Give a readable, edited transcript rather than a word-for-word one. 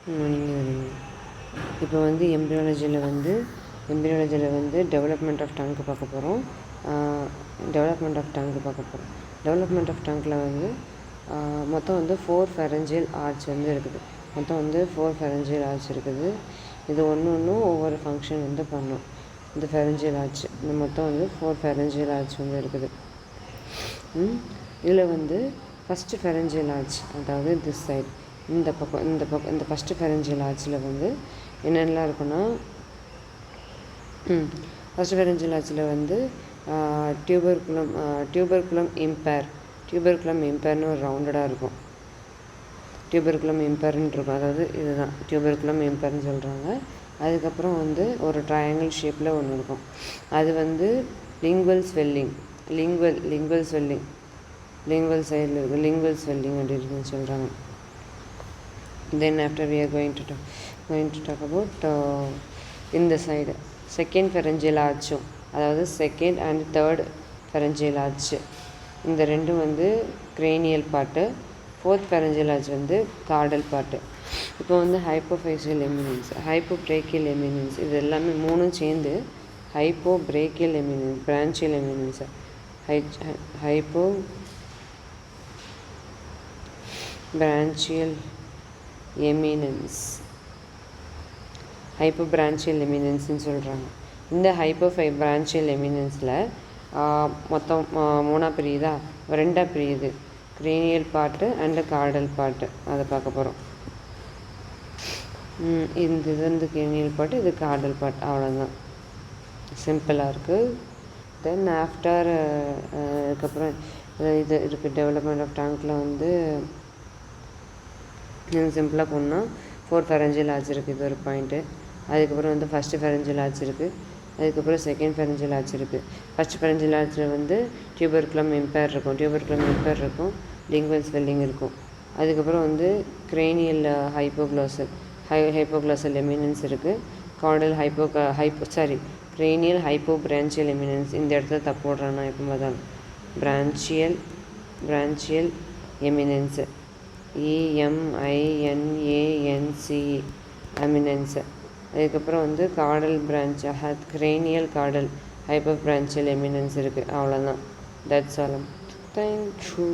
நீங்கள் வரீங்க. இப்போ வந்து எம்பிரியாலஜியில் வந்து டெவலப்மெண்ட் ஆஃப் டங்க்கு பார்க்க போகிறோம். டெவலப்மெண்ட் ஆஃப் டங்கில் வந்து மொத்தம் வந்து 4 ஃபேரஞ்சியல் ஆர்ச் வந்து இருக்குது. இது ஒன்றும் ஒவ்வொரு ஃபங்க்ஷன் வந்து பண்ணும். இந்த ஃபேரஞ்சியல் ஆர்ச் இந்த மொத்தம் வந்து 4 ஃபேரஞ்சியல் ஆர்ச் வந்து இருக்குது. இதில் வந்து ஃபஸ்ட்டு ஃபேரஞ்சியல் ஆர்ச், அதாவது திஸ் சைடு இந்த பக்கம் இந்த ஃபஸ்ட்டு ஃபேரஞ்சியல் ஆர்ச்சில் வந்து என்னென்னலாம் இருக்குன்னா, ஃபஸ்ட்டு ஃபேரஞ்சியல் ஆர்ச்சில் வந்து டியூபர்குலம் இம்பேர்னு ஒரு ரவுண்டடாக இருக்கும். டியூபர்குலம் இம்பேர்னு இருக்கும். அதாவது இதுதான் டியூபர்குலம் இம்பேர்னு சொல்கிறாங்க. அதுக்கப்புறம் வந்து ஒரு ட்ரையாங்கிள் ஷேப்பில் ஒன்று இருக்கும். அது வந்து லிங்குவல் ஸ்வெல்லிங் சைடில் இருக்குது. லிங்குவல் ஸ்வெல்லிங் அப்படி இருக்குன்னு சொல்கிறாங்க. Then after we are going to talk about இந்த சைடு செகண்ட் ஃபெரஞ்சியல் ஆர்ச்சும், அதாவது second and third pharyngeal arch, இந்த ரெண்டும் வந்து cranial part. Fourth pharyngeal arch வந்து கார்டல் பார்ட்டு. இப்போ வந்து ஹைப்போஃபேஷியல் எமினன்ஸ், ஹைப்போப்ரேக்கியல் எமினன்ஸ், இது எல்லாமே மூணும் சேர்ந்து ஹைப்போப்ரேக்கியல் எமினன்ஸ், பிரான்ச்சியல் எமினன்ஸ், ஹைப்போபிரான்ச்சியல் எமினன்ஸ்னு சொல்கிறாங்க. இந்த ஹைப்போபிரான்ச்சியல் எமினன்ஸில் மொத்தம் 3 பிரியுதா, 2 பிரியுது. கிரேனியல் பார்ட்டு அண்டு கார்டல் பார்ட்டு, அதை பார்க்க போகிறோம். இது வந்து கிரேனியல் பார்ட்டு, இது கார்டல் பார்ட், அவ்வளோதான். சிம்பிளாக இருக்குது. தென் ஆஃப்டர் அதுக்கப்புறம் இது இருக்குது. டெவலப்மெண்ட் ஆஃப் டங்கில் வந்து சிம்பிளாக போனால் 4 ஃபெரஞ்சியல் ஆர்ச் இருக்குது. இது ஒரு பாயிண்ட்டு. அதுக்கப்புறம் வந்து ஃபஸ்ட்டு ஃபெரஞ்சியல் ஆர்ச் இருக்குது. அதுக்கப்புறம் செகண்ட் ஃபெரஞ்சியல் ஆர்ச் இருக்குது. ஃபஸ்ட்டு ஃபெரஞ்சியல் ஆர்ச்சில் வந்து டியூபர்குலம் இம்பேர் இருக்கும். லிங்குவல் ஸ்வெல்லிங் இருக்கும். அதுக்கப்புறம் வந்து கிரேனியல் ஹைப்போக்ளாசல் எமினன்ஸ் இருக்குது. கார்டல் கிரேனியல் ஹைப்போபிரான்ச்சியல் எமினன்ஸ். இந்த இடத்துல தப்பு போடுறான் நான் எப்போ பார்த்தாலும். பிரான்ச்சியல் எமினன்ஸு, EMINANCE எமினன்ஸு. அதுக்கப்புறம் வந்து கார்டல் பிரான்ச், கிரேனியல் கார்டல் ஹைப்போபிரான்ச்சியல் எமினன்ஸ் இருக்குது. அவ்வளோதான். That's all. தேங்க்யூ.